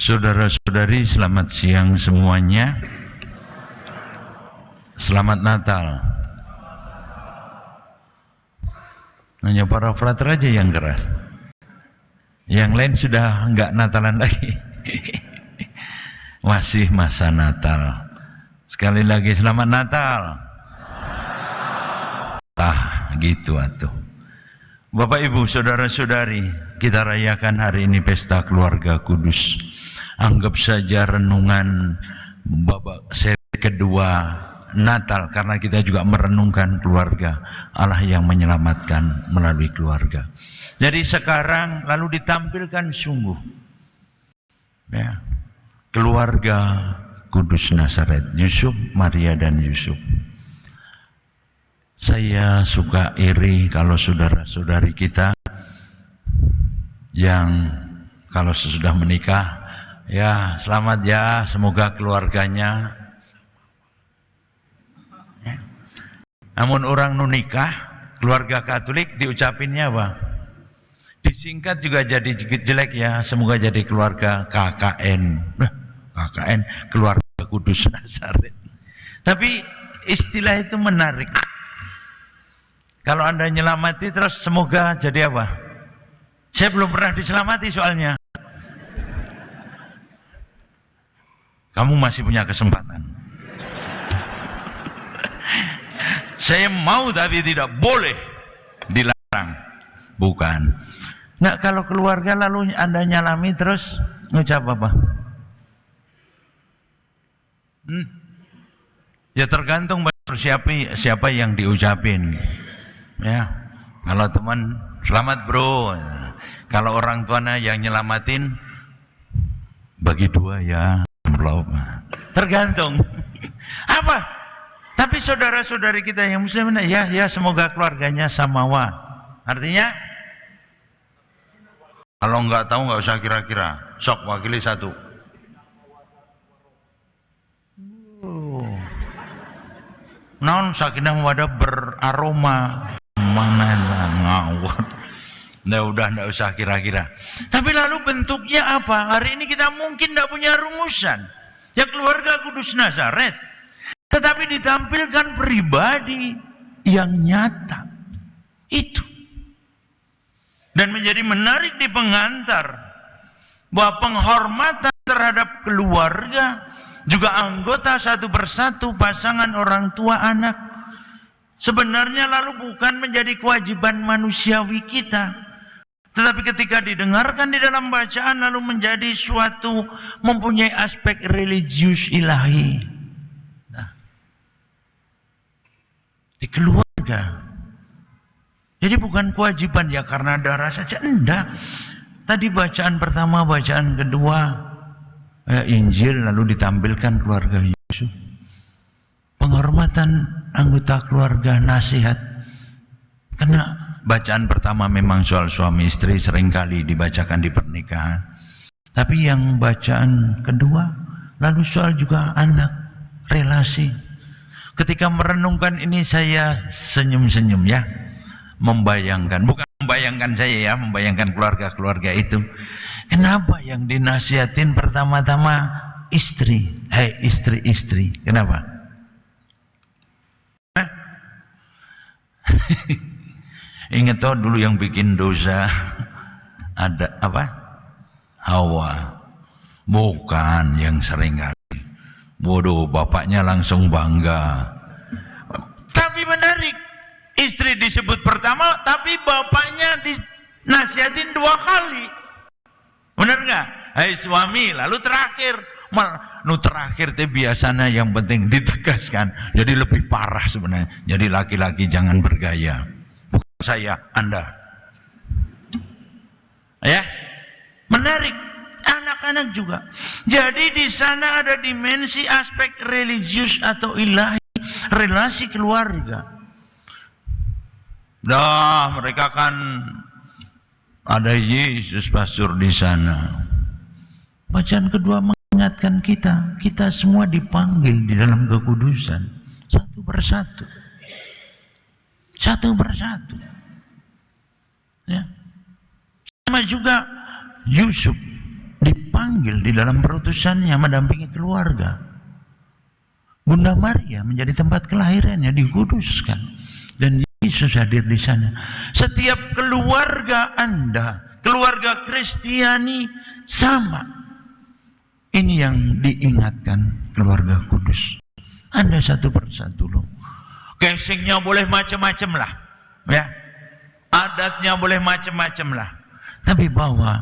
Saudara-saudari, selamat siang semuanya. Selamat Natal. Hanya para frater aja yang keras. Yang lain sudah enggak Natalan lagi. Masih masa Natal. Sekali lagi selamat Natal. Gitu atuh. Bapak Ibu, saudara-saudari, kita rayakan hari ini pesta keluarga kudus. Anggap saja renungan babak seri kedua Natal, karena kita juga merenungkan keluarga Allah yang menyelamatkan melalui keluarga. Jadi sekarang lalu ditampilkan sungguh ya, keluarga kudus Nazaret, Yusuf, Maria dan Yusuf. Saya suka iri kalau saudara-saudari kita yang kalau sesudah menikah, ya selamat ya, semoga keluarganya. Namun orang nunikah, keluarga Katolik diucapinnya apa? Disingkat juga jadi jelek ya, semoga jadi keluarga KKN. KKN, keluarga kudus Nazaret. Tapi istilah itu menarik. Kalau Anda nyelamati terus semoga jadi apa? Saya belum pernah diselamati soalnya. Kamu masih punya kesempatan. Saya mau tapi tidak boleh dilarang. Bukan. Nah, kalau keluarga lalu Anda nyalami terus ngucap apa? Ya tergantung siapa yang diucapin. Ya, kalau teman selamat bro. Kalau orang tuanya yang nyelamatin bagi dua ya. Tergantung. Apa? Tapi saudara-saudari kita yang muslim, ya semoga keluarganya samawa. Artinya kalau nggak tahu nggak usah kira-kira. Sok wakili satu. Non sakinah mawaddah beraroma. Mana ngawur. Udah nggak usah kira-kira. Tapi lalu bentuknya apa? Hari ini kita mungkin nggak punya rumusan. Ya keluarga kudus Nazaret. Tetapi ditampilkan pribadi yang nyata. Itu. Dan menjadi menarik di pengantar bahwa penghormatan terhadap keluarga juga anggota satu persatu pasangan orang tua anak. Sebenarnya lalu bukan menjadi kewajiban manusiawi kita, tetapi ketika didengarkan di dalam bacaan lalu menjadi suatu mempunyai aspek religius ilahi. Nah, di keluarga. Jadi bukan kewajiban ya karena darah saja, enggak. Tadi bacaan pertama, bacaan kedua Injil lalu ditampilkan keluarga Yusuf. Penghormatan anggota keluarga, nasihat. Karena bacaan pertama memang soal suami istri seringkali dibacakan di pernikahan. Tapi yang bacaan kedua lalu soal juga anak, relasi. Ketika merenungkan ini saya senyum-senyum ya. Membayangkan, bukan membayangkan saya ya, membayangkan keluarga-keluarga itu. Kenapa yang dinasihatin pertama-tama istri? Hei istri-istri, kenapa? Ingat toh dulu yang bikin dosa ada apa? Hawa. Bukan yang sering kali. Bodoh, bapaknya langsung bangga. Tapi menarik. Istri disebut pertama, tapi bapaknya dinasihatin dua kali. Benar nggak? Hai suami, lalu terakhir. Terakhir itu biasanya yang penting ditegaskan. Jadi lebih parah sebenarnya. Jadi laki-laki jangan bergaya. Bukan saya, Anda. Ya, menarik. Anak-anak juga. Jadi di sana ada dimensi aspek religius atau ilahi, relasi keluarga. Mereka kan ada Yesus pastor di sana. Bacaan kedua mengingatkan kita semua dipanggil di dalam kekudusan satu persatu. Satu persatu. Ya. Sama juga Yusuf dipanggil dipanggil di dalam perutusannya mendampingi keluarga. Bunda Maria menjadi tempat kelahirannya, dikuduskan, dan Yesus hadir di sana. Setiap keluarga Anda, keluarga Kristiani sama. Ini yang diingatkan keluarga kudus. Anda satu persatu loh. Casingnya boleh macam-macam lah, ya. Adatnya boleh macam-macam lah. Tapi bahwa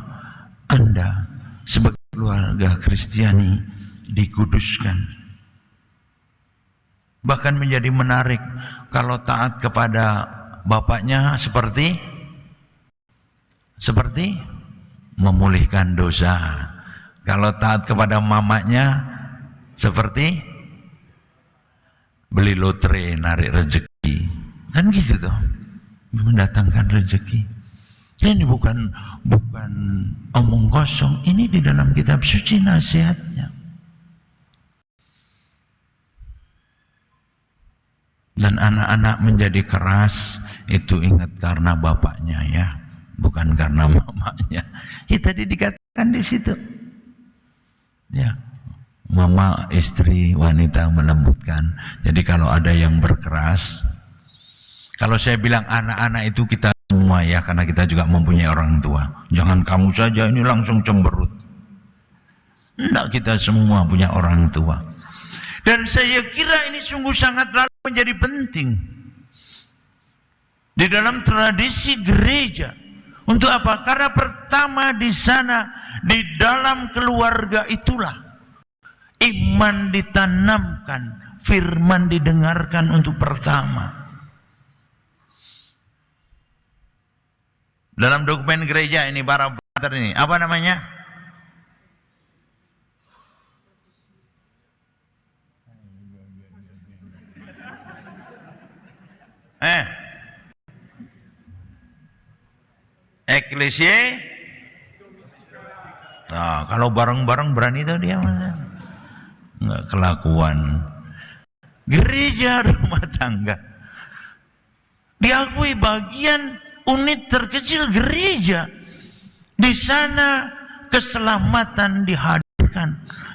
Anda sebagai keluarga Kristiani dikuduskan. Bahkan menjadi menarik kalau taat kepada bapaknya seperti memulihkan dosa. Kalau taat kepada mamanya seperti beli lotre, narik rezeki. Kan gitu tuh, mendatangkan rezeki. Ini bukan omong kosong, ini di dalam kitab suci nasihatnya. Dan anak-anak menjadi keras itu ingat karena bapaknya ya, bukan karena mamanya. Itu tadi dikatakan di situ. Ya, mama istri wanita melembutkan. Jadi kalau ada yang berkeras, kalau saya bilang anak-anak itu kita semua ya, karena kita juga mempunyai orang tua. Jangan kamu saja ini langsung cemberut. Enggak, kita semua punya orang tua. Dan saya kira ini sungguh sangat menjadi penting di dalam tradisi gereja. Untuk apa? Karena pertama di sana, di dalam keluarga itulah iman ditanamkan, firman didengarkan untuk pertama. Dalam dokumen gereja ini para pater ini, apa namanya? Eklesia. Nah, kalau bareng-bareng berani tuh dia mana? Enggak kelakuan. Gereja rumah tangga diakui bagian unit terkecil gereja. Di sana keselamatan dihadirkan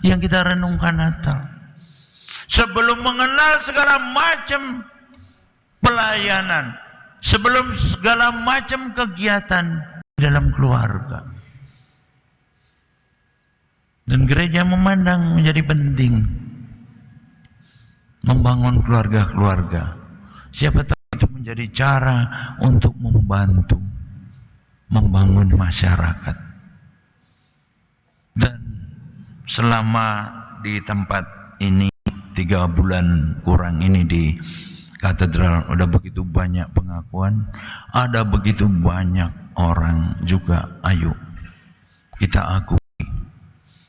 yang kita renungkan Natal. Sebelum mengenal segala macam pelayanan, sebelum segala macam kegiatan dalam keluarga. Dan gereja memandang menjadi penting membangun keluarga-keluarga. Siapa tahu itu menjadi cara untuk membantu membangun masyarakat. Dan selama di tempat ini 3 bulan kurang ini di katedral, udah begitu banyak pengakuan, ada begitu banyak orang juga. Ayo kita akui,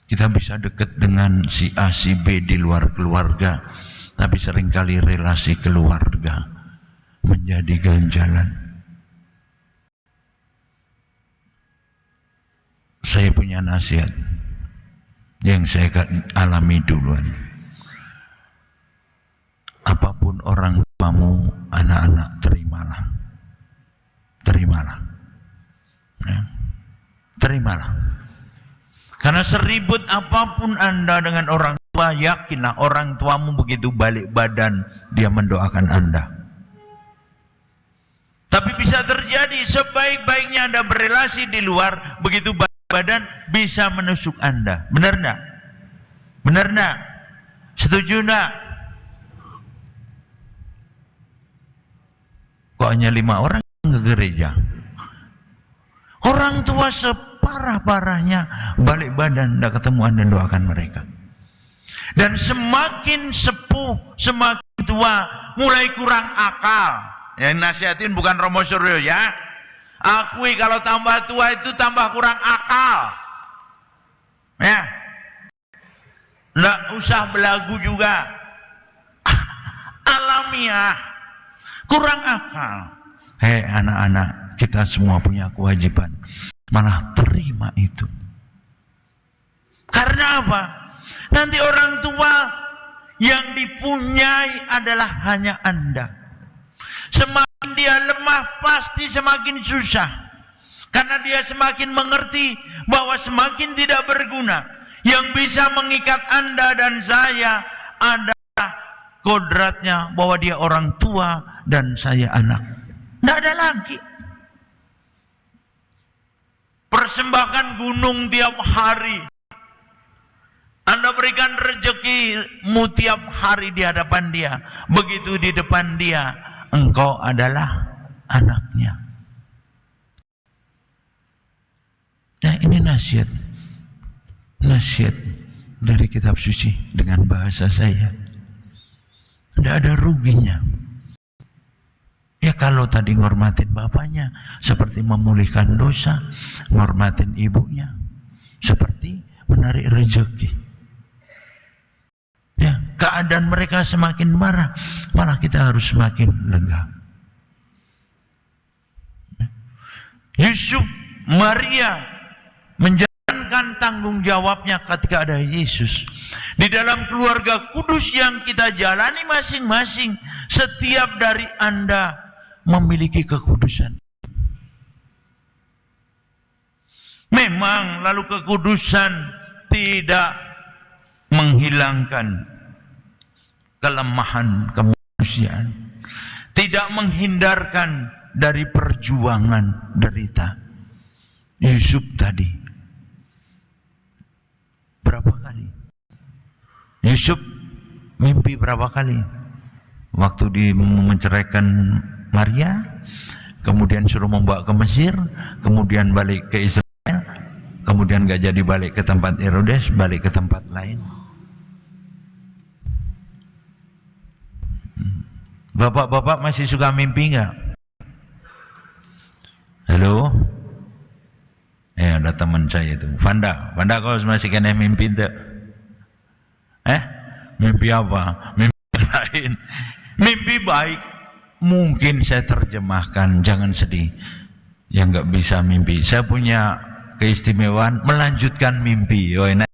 kita bisa dekat dengan si A, si B di luar keluarga, tapi seringkali relasi keluarga menjadi ganjalan. Saya punya nasihat yang saya alami duluan. Apapun orang tuamu, anak-anak terimalah. Terimalah. Ya. Terimalah. Karena seribut apapun Anda dengan orang tua, yakinlah orang tuamu begitu balik badan, dia mendoakan Anda. Tapi bisa terjadi sebaik-baiknya Anda berelasi di luar, begitu balik badan bisa menusuk Anda. Benar enggak? Benar enggak? Setuju enggak? Kok hanya 5 orang ke gereja? Orang tua separah-parahnya balik badan, tidak ketemu Anda doakan mereka. Dan semakin sepuh, semakin tua, mulai kurang akal. Yang nasihatin bukan Romo Suryo ya. Akui kalau tambah tua itu tambah kurang akal. Ya. Tidak usah belagu juga. Alamiah. Kurang akal. Hei anak-anak, kita semua punya kewajiban. Malah terima itu. Karena apa? Nanti orang tua yang dipunyai adalah hanya Anda. Semakin dia lemah, pasti semakin susah. Karena dia semakin mengerti bahwa semakin tidak berguna. Yang bisa mengikat Anda dan saya adalah kodratnya bahwa dia orang tua dan saya anak. Tidak ada lagi. Persembahkan gunung tiap hari. Anda berikan rezekimu tiap hari di hadapan dia. Begitu di depan dia, engkau adalah anaknya. Nah, ini nasihat dari kitab suci dengan bahasa saya. Tidak ada ruginya. Ya kalau tadi ngormatin bapaknya seperti memulihkan dosa, ngormatin ibunya seperti menarik rezeki. Ya, keadaan mereka semakin marah, malah kita harus semakin lega. Yusuf, Maria menjalankan tanggung jawabnya ketika ada Yesus. Di dalam keluarga kudus yang kita jalani masing-masing, setiap dari Anda memiliki kekudusan. Memang lalu kekudusan tidak menghilangkan kelemahan kemanusiaan, tidak menghindarkan dari perjuangan derita. Yusuf tadi berapa kali? Yusuf mimpi berapa kali? Waktu dia menceraikan Maria, kemudian suruh membawa ke Mesir, kemudian balik ke Israel, kemudian gak jadi balik ke tempat Herodes, balik ke tempat lain. Bapak-bapak masih suka mimpi nggak? Halo? Ada teman saya itu, Vanda kau masih kena mimpi tak? Mimpi apa? Mimpi lain. Mimpi baik. Mungkin saya terjemahkan, jangan sedih. Yang nggak bisa mimpi, saya punya keistimewaan melanjutkan mimpi. Oh, enak.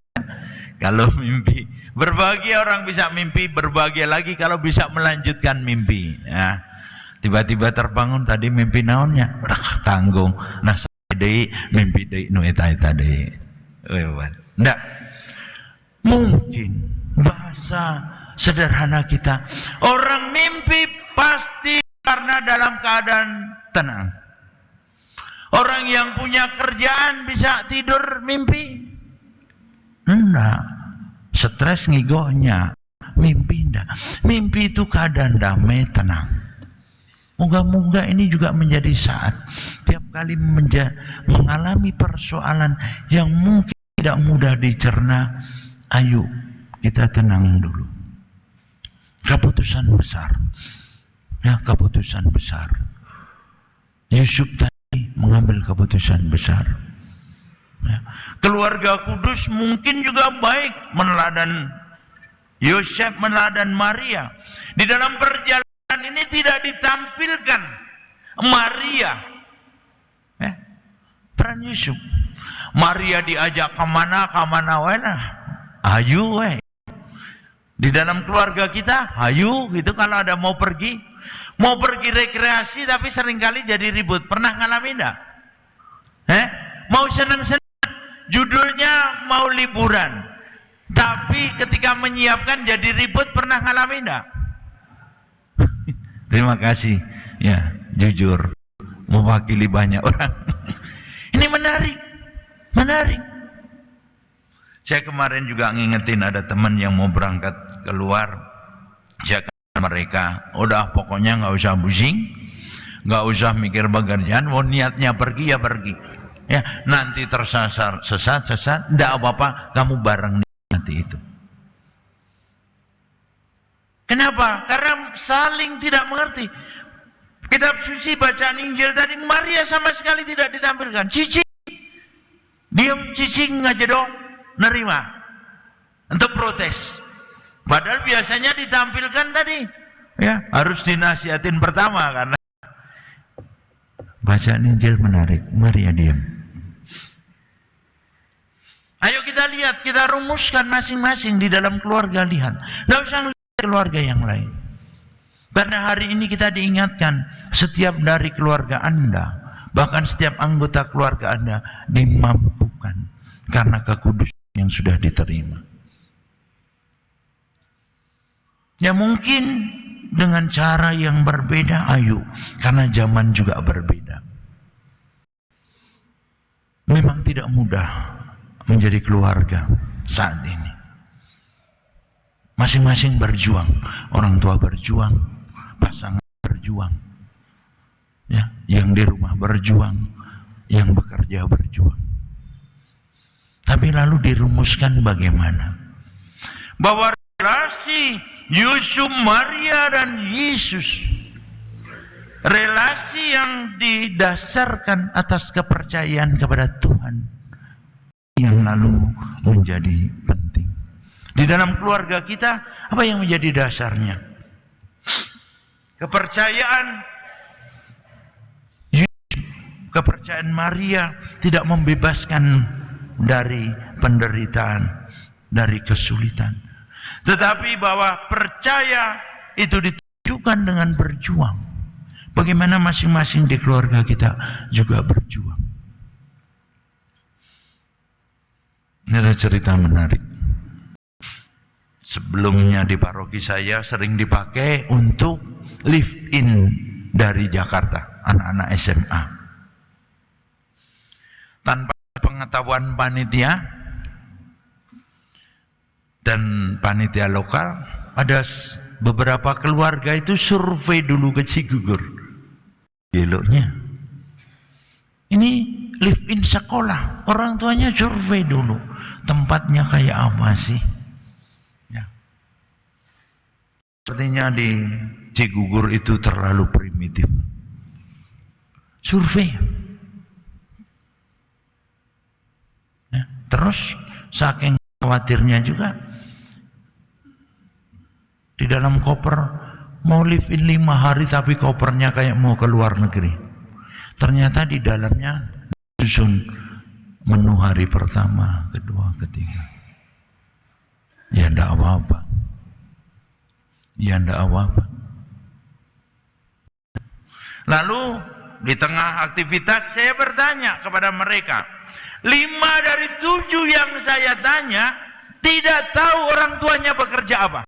Kalau mimpi, berbahagia orang bisa mimpi, berbahagia lagi kalau bisa melanjutkan mimpi. Ya. Tiba-tiba terbangun tadi mimpi naonnya, tanggung. Nah, dei mimpi dei nu eta dei. Ndak. Mungkin bahasa sederhana kita, orang mimpi pasti karena dalam keadaan tenang. Orang yang punya kerjaan bisa tidur mimpi? Enggak. Stres ngigonya. Mimpi enggak. Mimpi itu keadaan damai, tenang. Moga-moga ini juga menjadi saat tiap kali mengalami persoalan yang mungkin tidak mudah dicerna. Ayo kita tenang dulu. Keputusan besar. Ya, keputusan besar. Yusuf tadi mengambil keputusan besar. Ya. Keluarga kudus mungkin juga baik meneladan Yosef, meneladan Maria. Di dalam perjalanan ini tidak ditampilkan Maria, peran Yusuf. Maria diajak kemana lah, ayo Di dalam keluarga kita, ayo gitu kalau ada mau pergi rekreasi tapi seringkali jadi ribut. Pernah ngalamin enggak? Mau senang-senang, judulnya mau liburan, tapi ketika menyiapkan jadi ribut. Pernah ngalamin enggak? Terima kasih, ya jujur mewakili banyak orang. Ini menarik. Saya kemarin juga ngingetin ada teman yang mau berangkat keluar. Saya kata mereka, udah pokoknya nggak usah pusing, nggak usah mikir pekerjaan. Mau niatnya pergi ya pergi. Ya nanti tersasar sesat, tidak apa-apa. Kamu bareng nanti itu. Kenapa? Karena saling tidak mengerti. Kitab suci bacaan Injil tadi Maria sama sekali tidak ditampilkan. Cici, diam cicing aja dong. Nerima untuk protes. Padahal biasanya ditampilkan tadi, ya harus dinasihatin pertama karena bacaan Injil menarik. Maria diam. Ayo kita lihat, kita rumuskan masing-masing di dalam keluarga. Lihat, nggak usah lihat keluarga yang lain. Karena hari ini kita diingatkan, setiap dari keluarga Anda Bahkan setiap anggota keluarga Anda dimampukan karena kekudusan yang sudah diterima. Ya mungkin dengan cara yang berbeda, ayo, karena zaman juga berbeda. Memang tidak mudah menjadi keluarga saat ini. Masing-masing berjuang, orang tua berjuang, pasangan berjuang, ya, yang di rumah berjuang, yang bekerja berjuang. Tapi lalu dirumuskan bagaimana? Bahwa relasi Yusuf, Maria dan Yesus, relasi yang didasarkan atas kepercayaan kepada Tuhan, yang lalu menjadi penting. Di dalam keluarga kita, apa yang menjadi dasarnya? Kepercayaan Yusuf, kepercayaan Maria tidak membebaskan dari penderitaan, dari kesulitan. Tetapi bahwa percaya itu ditunjukkan dengan berjuang. Bagaimana masing-masing di keluarga kita juga berjuang. Ini ada cerita menarik. Sebelumnya di paroki saya sering dipakai untuk live in dari Jakarta, anak-anak SMA. Tanpa pengetahuan panitia dan panitia lokal, ada beberapa keluarga itu survei dulu ke Cigugur. Eloknya ini live in sekolah, orang tuanya survei dulu, tempatnya kayak apa sih? Sepertinya di Cigugur itu terlalu primitif. Survei. Ya, terus saking khawatirnya juga, di dalam koper mau live in 5 hari tapi kopernya kayak mau ke luar negeri. Ternyata di dalamnya disusun menu hari pertama, kedua, ketiga. Ya enggak apa-apa. Ya enggak apa-apa. Lalu di tengah aktivitas saya bertanya kepada mereka, 5 dari 7 yang saya tanya tidak tahu orang tuanya bekerja apa.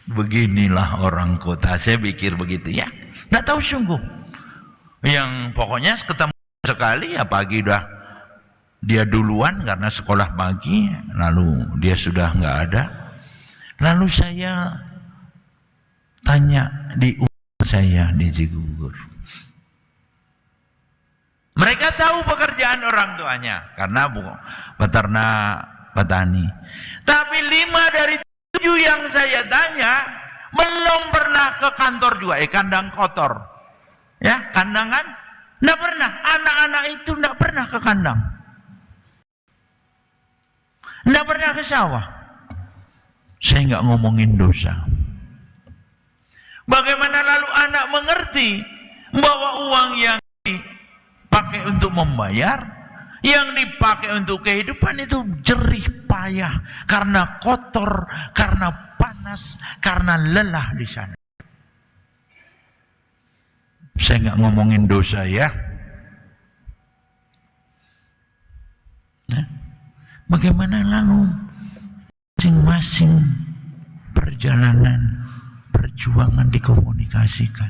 Beginilah orang kota, saya pikir begitu ya. Enggak tahu sungguh. Yang pokoknya ketemu sekali ya pagi udah dia duluan karena sekolah pagi, lalu dia sudah nggak ada. Lalu saya tanya di umur saya di Cigugur. Mereka tahu pekerjaan orang tuanya karena peternak, petani. Tapi 5 dari 7 yang saya tanya belum pernah ke kantor juga, kandang kotor. Ya, kandang kan? Nggak pernah. Anak-anak itu nggak pernah ke kandang. Nggak pernah ke sawah. Saya nggak ngomongin dosa. Bagaimana lalu anak mengerti bahwa uang yang dipakai untuk membayar, yang dipakai untuk kehidupan itu jerih payah karena kotor, karena panas, karena lelah di sana. Saya nggak ngomongin dosa ya. Bagaimana lalu masing-masing perjalanan perjuangan dikomunikasikan.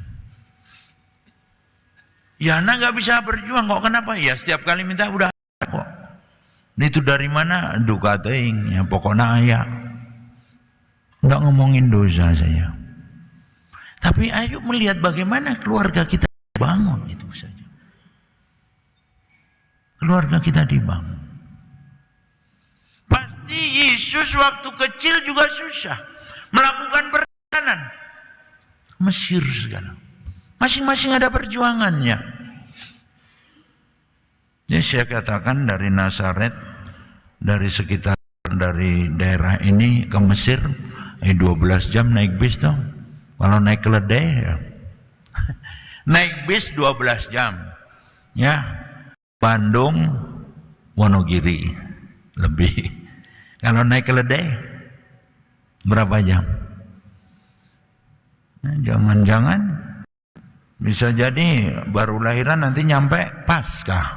Ya anak nggak bisa berjuang kok, kenapa? Ya setiap kali minta udah kok. Itu dari mana? Duka teing, ya pokoknya ayah. Nggak ngomongin dosa saya. Tapi ayo melihat bagaimana keluarga kita dibangun, itu saja. Keluarga kita dibangun. Pasti Yesus waktu kecil juga susah melakukan perjalanan Mesir segala. Masing-masing ada perjuangannya. Ya saya katakan dari Nazaret, dari sekitar dari daerah ini ke Mesir 12 jam naik bis dong. Kalau naik keledai ya. Naik bis 12 jam. Ya. Bandung, Wonogiri lebih. Kalau naik keledai berapa jam? Jangan-jangan bisa jadi baru lahiran nanti nyampe Paskah.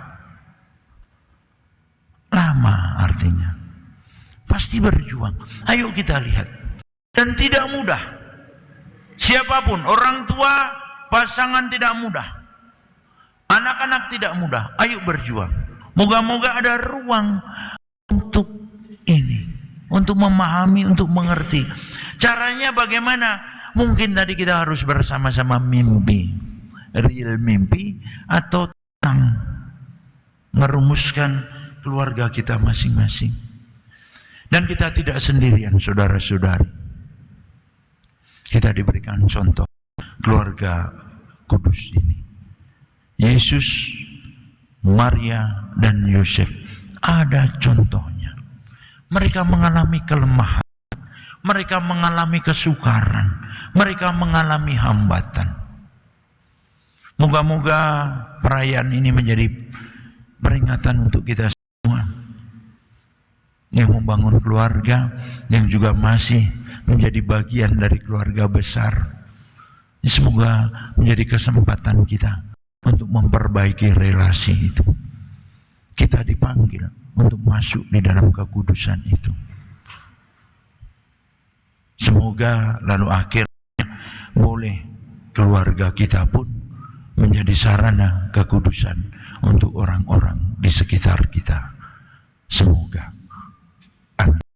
Lama artinya. Pasti berjuang. Ayo kita lihat. Dan tidak mudah. Siapapun, orang tua, pasangan tidak mudah. Anak-anak tidak mudah. Ayo berjuang. Moga-moga ada ruang untuk ini. Untuk memahami, untuk mengerti. Caranya bagaimana? Mungkin tadi kita harus bersama-sama mimpi. Real mimpi atau tentang merumuskan keluarga kita masing-masing. Dan kita tidak sendirian, saudara-saudari. Kita diberikan contoh keluarga kudus ini. Yesus, Maria, dan Yosef ada contohnya. Mereka mengalami kelemahan, mereka mengalami kesukaran, mereka mengalami hambatan. Moga-moga perayaan ini menjadi peringatan untuk kita semua yang membangun keluarga, yang juga masih menjadi bagian dari keluarga besar. Semoga menjadi kesempatan kita untuk memperbaiki relasi itu. Kita dipanggil untuk masuk di dalam kekudusan itu. Semoga lalu akhirnya boleh keluarga kita pun menjadi sarana kekudusan untuk orang-orang di sekitar kita. Semoga. Amin.